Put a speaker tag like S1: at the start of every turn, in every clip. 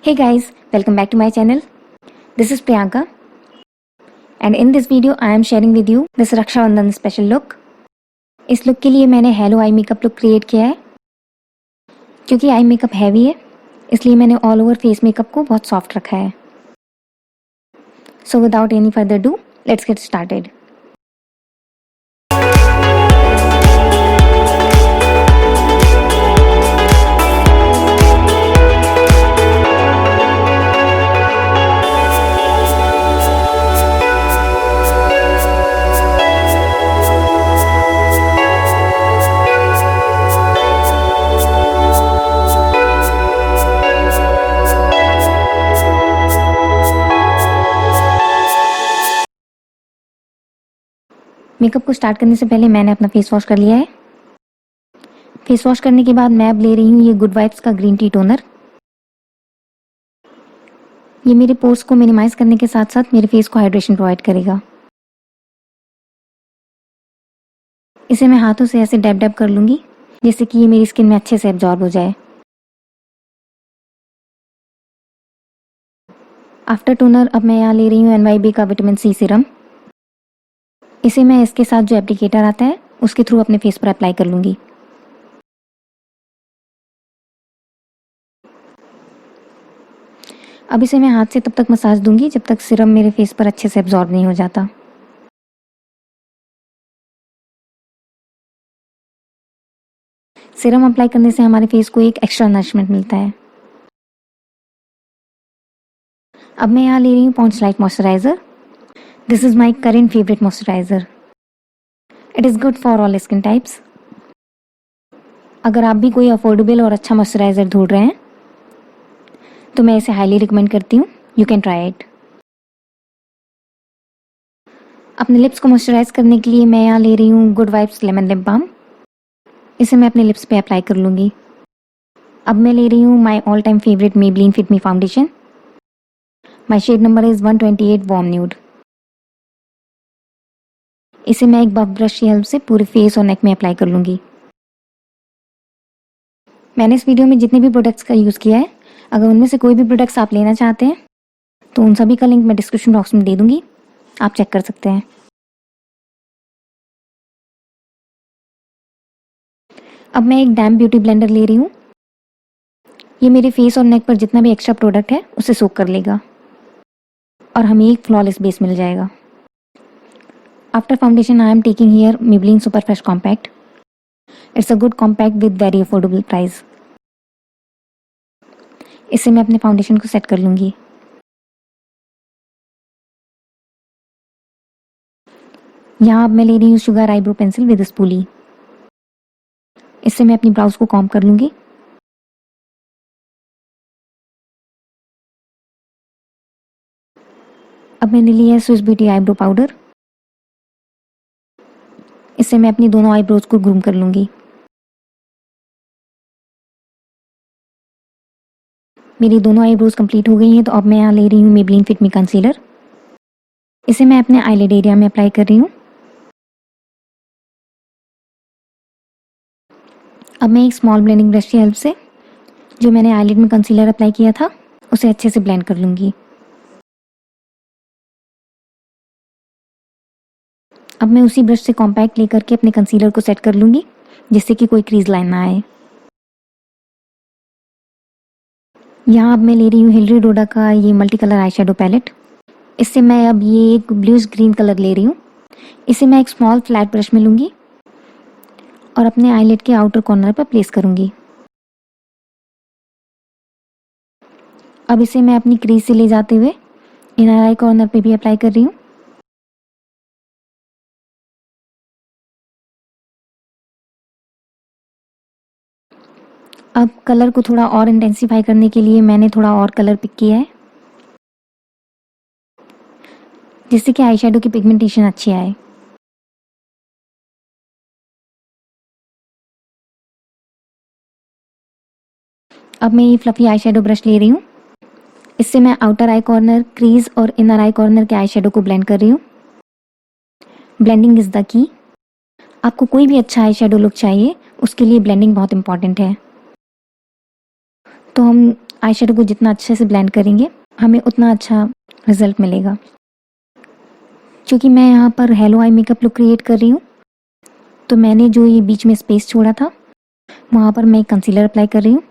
S1: Hey guys, welcome back to my channel. This is Priyanka and in this video I am sharing with you this Raksha Bandhan special look. इस look के लिए मैंने hello eye makeup look create किया है। क्योंकि eye makeup heavy है इसलिए मैंने ऑल ओवर फेस मेकअप को बहुत सॉफ्ट रखा है। So without any further ado, let's get started. Makeup को स्टार्ट करने से पहले मैंने अपना फेस वॉश कर लिया है। फेस वॉश करने के बाद मैं अब ले रही हूँ ये गुड वाइब्स का ग्रीन टी टोनर। ये मेरे पोर्स को मिनिमाइज करने के साथ साथ मेरे फेस को हाइड्रेशन प्रोवाइड करेगा। इसे मैं हाथों से ऐसे डैब डैब कर लूँगी जिससे कि ये मेरी स्किन में अच्छे से एब्जॉर्ब हो जाए। आफ्टर टोनर अब मैं यहाँ ले रही हूँ NYB का विटामिन C सीरम। इसे मैं इसके साथ जो एप्लीकेटर आता है उसके थ्रू अपने फेस पर अप्लाई कर लूँगी। अब इसे मैं हाथ से तब तक मसाज दूंगी जब तक सीरम मेरे फेस पर अच्छे से एब्जॉर्ब नहीं हो जाता। सीरम अप्लाई करने से हमारे फेस को एक एक्स्ट्रा नरिशमेंट मिलता है। अब मैं यहाँ ले रही हूँ Pond's light moisturiser. This is my current favourite moisturiser. It is good for all skin types. अगर आप भी कोई अफोर्डेबल और अच्छा मॉइस्चराइजर ढूंढ रहे हैं तो मैं इसे हाईली रिकमेंड करती हूँ। You can try it. अपने लिप्स को मॉइस्चराइज करने के लिए मैं यहाँ ले रही हूँ good vibes lemon lip balm. इसे मैं अपने लिप्स पे अप्लाई कर लूँगी। अब मैं ले रही हूँ my all time favourite Maybelline fit me foundation. My shade number is 128 warm nude. इसे मैं एक बफ ब्रश की हेल्प से पूरे फेस और नेक में अप्लाई कर लूँगी। मैंने इस वीडियो में जितने भी प्रोडक्ट्स का यूज़ किया है, अगर उनमें से कोई भी प्रोडक्ट्स आप लेना चाहते हैं तो उन सभी का लिंक मैं डिस्क्रिप्शन बॉक्स में दे दूँगी, आप चेक कर सकते हैं। अब मैं एक डैम ब्यूटी ब्लेंडर ले रही हूँ। ये मेरे फेस और नेक पर जितना भी एक्स्ट्रा प्रोडक्ट है उसे सोक कर लेगा और हमें एक फ्लॉलेस बेस मिल जाएगा। After foundation I am taking here Maybelline super fresh compact. It's a good compact with very affordable price. इससे मैं अपने फाउंडेशन को सेट कर लूँगी। यहाँ अब मैं ले रही हूँ sugar eyebrow pencil with spoolie. इससे मैं अपनी ब्राउज को कॉम्ब कर लूँगी। अब मैंने लिया है स्विस ब्यूटी आईब्रो पाउडर। इससे मैं अपनी दोनों आईब्रोज को ग्रूम कर लूँगी। मेरी दोनों आईब्रोज कंप्लीट हो गई हैं तो अब मैं यहाँ ले रही हूँ Maybelline फिट मी कंसीलर। इसे मैं अपने आईलिड एरिया में अप्लाई कर रही हूँ। अब मैं एक स्मॉल ब्लेंडिंग ब्रश की हेल्प से जो मैंने आईलिड में कंसीलर अप्लाई किया था उसे अच्छे से ब्लेंड कर लूँगी। अब मैं उसी ब्रश से कॉम्पैक्ट लेकर के अपने कंसीलर को सेट कर लूँगी जिससे कि कोई क्रीज लाइन ना आए। यहाँ अब मैं ले रही हूँ हिलरी डोडा का ये multi colour eye shadow palette. इससे मैं अब ये एक ब्लूइश ग्रीन कलर ले रही हूँ। इसे मैं एक स्मॉल फ्लैट ब्रश में लूँगी और अपने आईलिड के आउटर कॉर्नर पर प्लेस करूँगी। अब इसे मैं अपनी क्रीज से ले जाते हुए इनर आई कॉर्नर पे भी अप्लाई कर रही हूँ। अब कलर को थोड़ा और इंटेंसिफाई करने के लिए मैंने थोड़ा और कलर पिक किया है जिससे कि आई शेडो की पिगमेंटेशन अच्छी आए। अब मैं ये फ्लफी आई शेडो ब्रश ले रही हूँ। इससे मैं आउटर आई कॉर्नर, क्रीज और इनर आई कॉर्नर के आई शेडो को ब्लेंड कर रही हूँ। Blending is the key. आपको कोई भी अच्छा आई शेडो लुक चाहिए उसके लिए ब्लेंडिंग बहुत इंपॉर्टेंट है। तो हम आई शेडो को जितना अच्छे से ब्लेंड करेंगे हमें उतना अच्छा रिजल्ट मिलेगा। क्योंकि मैं यहाँ पर hello eye makeup look create कर रही हूँ, तो मैंने जो ये बीच में स्पेस छोड़ा था वहाँ पर मैं कंसीलर अप्लाई कर रही हूँ,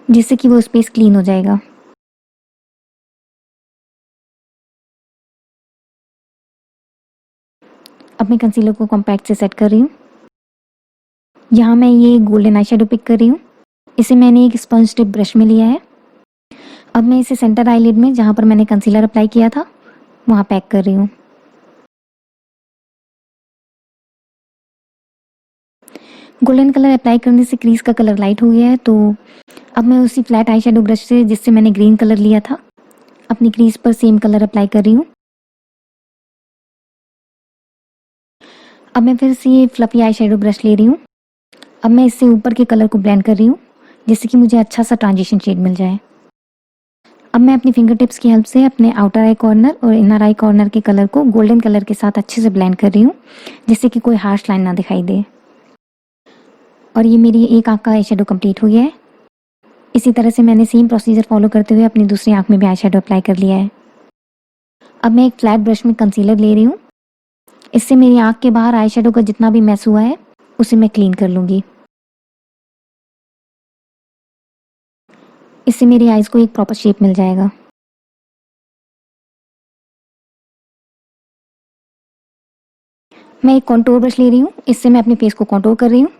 S1: जिससे कि वो स्पेस क्लीन हो जाएगा। अब मैं कंसीलर को कॉम्पैक्ट से सेट कर रही हूँ। यहाँ मैं ये गोल्डन आई शेडो पिक कर रही हूँ। इसे मैंने एक स्पंज टिप ब्रश में लिया है। अब मैं इसे सेंटर आईलिड में, जहाँ पर मैंने कंसीलर अप्लाई किया था, वहाँ पैक कर रही हूँ। गोल्डन कलर अप्लाई करने से क्रीज का कलर लाइट हो गया है, तो अब मैं उसी फ्लैट आई शेडो ब्रश से, जिससे मैंने ग्रीन कलर लिया था, अपनी क्रीज पर सेम कलर अप्लाई कर रही हूँ। अब मैं फिर से ये फ्लफी आई शेडो ब्रश ले रही हूँ। अब मैं इससे ऊपर के कलर को ब्लेंड कर रही हूँ, जिससे कि मुझे अच्छा सा ट्रांजिशन शेड मिल जाए। अब मैं अपनी फिंगर टिप्स की हेल्प से अपने आउटर आई कॉर्नर और इनर आई कॉर्नर के कलर को गोल्डन कलर के साथ अच्छे से ब्लेंड कर रही हूँ, जिससे कि कोई हार्श लाइन ना दिखाई दे। और ये मेरी एक आँख का आई शेडो कंप्लीट हो गया है। इसी तरह से मैंने सेम प्रोसीजर फॉलो करते हुए अपनी दूसरी आँख में भी आई शेडो अप्लाई कर लिया है। अब मैं एक फ्लैट ब्रश में कंसीलर ले रही हूँ। इससे मेरी आँख के बाहर आई शेडो का जितना भी मैस हुआ है उसे मैं क्लीन कर लूँगी। इससे मेरी आईज को एक प्रॉपर शेप मिल जाएगा। मैं एक कॉन्टोर ब्रश ले रही हूँ। इससे मैं अपने फेस को कॉन्टोर कर रही हूँ।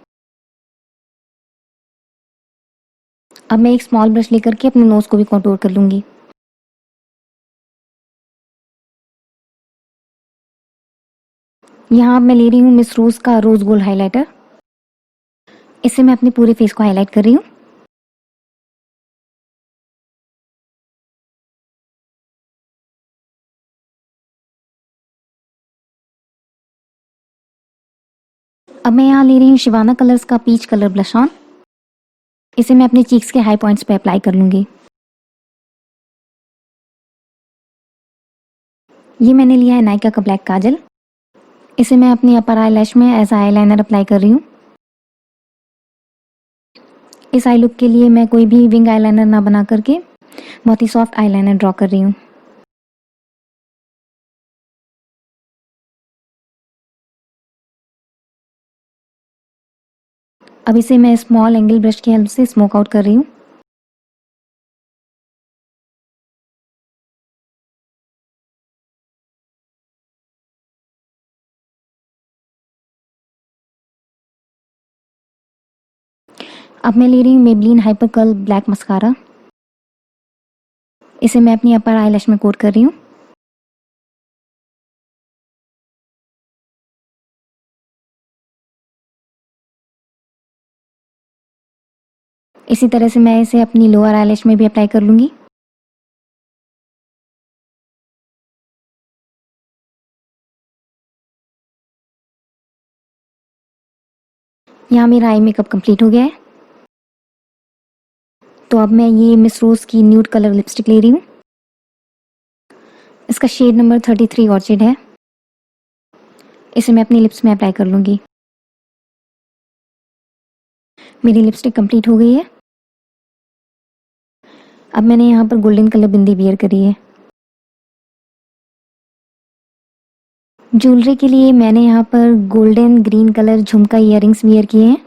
S1: अब मैं एक स्मॉल ब्रश लेकर के अपने नोज को भी कॉन्टोर कर लूँगी। यहाँ अब मैं ले रही हूँ मिस रोज का रोज गोल्ड हाइलाइटर। इससे मैं अपने पूरे फेस को हाईलाइट कर रही हूँ। अब मैं यहाँ ले रही हूँ शिवाना कलर्स का पीच कलर ब्लश ऑन। इसे मैं अपने चीक्स के हाई पॉइंट्स पे अप्लाई कर लूँगी। ये मैंने लिया है नायका का ब्लैक काजल। इसे मैं अपनी अपर आई लैश में एज आई लाइनर अप्लाई कर रही हूँ। इस आई लुक के लिए मैं कोई भी विंग आईलाइनर ना बना करके बहुत ही सॉफ्ट आईलाइनर ड्रॉ कर रही हूँ। अब इसे मैं स्मॉल एंगल ब्रश की हेल्प से स्मोक आउट कर रही हूँ। अब मैं ले रही हूँ Maybelline hyper curl black mascara. इसे मैं अपनी अपर आई लैश में कोट कर रही हूँ। इसी तरह से मैं इसे अपनी लोअर आई लैश में भी अप्लाई कर लूँगी। यहाँ मेरा आई मेकअप कंप्लीट हो गया है। तो अब मैं ये मिस रोज की न्यूड कलर लिपस्टिक ले रही हूँ। इसका शेड नंबर 33 ऑर्चिड है। इसे मैं अपनी लिप्स में अप्लाई कर लूँगी। मेरी लिपस्टिक कंप्लीट हो गई है। अब मैंने यहाँ पर गोल्डन कलर बिंदी वियर करी है। ज्वेलरी के लिए मैंने यहाँ पर गोल्डन ग्रीन कलर झुमका इयररिंग्स वियर किए हैं।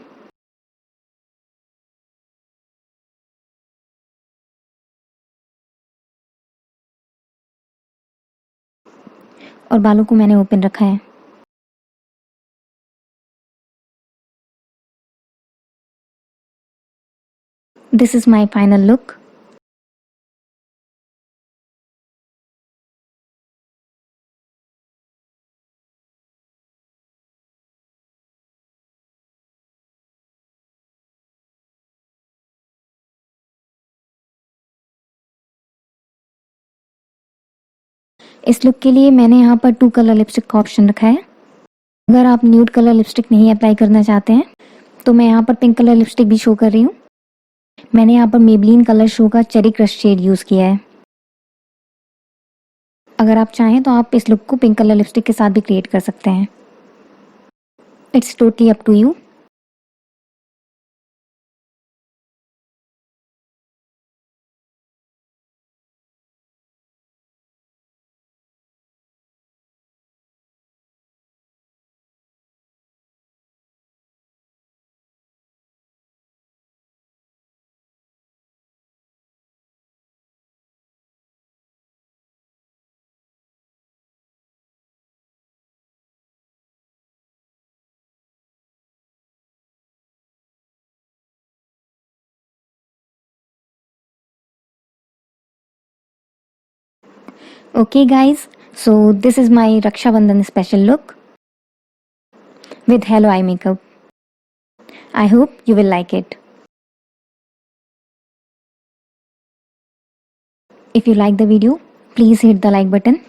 S1: और बालों को मैंने ओपन रखा है। This is my final look. इस लुक के लिए मैंने यहाँ पर 2 कलर लिपस्टिक का ऑप्शन रखा है। अगर आप न्यूड कलर लिपस्टिक नहीं अप्लाई करना चाहते हैं तो मैं यहाँ पर पिंक कलर लिपस्टिक भी शो कर रही हूँ। मैंने यहाँ पर मेबलिन कलर शो का चेरी क्रश शेड यूज़ किया है। अगर आप चाहें तो आप इस लुक को पिंक कलर लिपस्टिक के साथ भी क्रिएट कर सकते हैं। It's totally up to you. Okay guys, so this is my Raksha Bandhan special look with Hello Eye makeup. I hope you will like it. If you like the video, please hit the like button.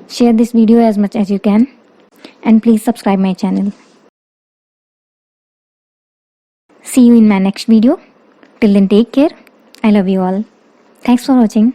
S1: Share this video as much as you can and please subscribe my channel. See you in my next video. Till then, take care. I love you all. Thanks for watching.